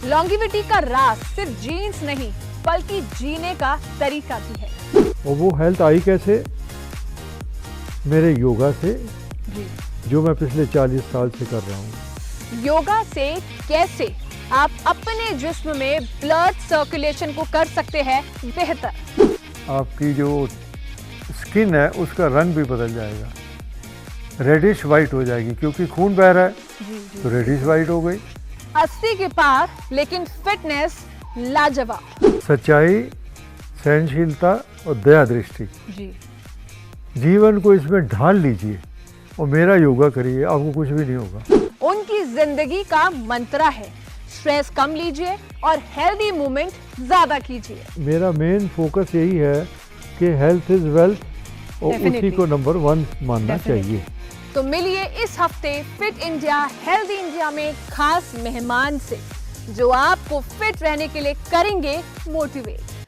Longevity का राज सिर्फ jeans नहीं बल्कि जीने का तरीका भी है। और वो हेल्थ आई कैसे? मेरे योगा से, जी। जो मैं पिछले 40 साल से कर रहा हूँ। योगा से कैसे आप अपने जिस्म में ब्लड सर्कुलेशन को कर सकते हैं बेहतर। आपकी जो स्किन है उसका रंग भी बदल जाएगा, रेडिश वाइट हो जाएगी, क्योंकि खून बह रहा है तो रेडिश वाइट हो गई। 80 के पार लेकिन फिटनेस लाजवाब। सच्चाई, सहनशीलता और दया दृष्टि, जी। जीवन को इसमें ढाल लीजिए और मेरा योगा करिए, आपको कुछ भी नहीं होगा। उनकी जिंदगी का मंत्रा है स्ट्रेस कम लीजिए और हेल्दी मूवमेंट ज्यादा कीजिए। मेरा मेन फोकस यही है कि हेल्थ इज वेल्थ और उसी को नंबर 1 मानना चाहिए। तो मिलिए इस हफ्ते फिट इंडिया हेल्दी इंडिया में खास मेहमान से जो आपको फिट रहने के लिए करेंगे मोटिवेट।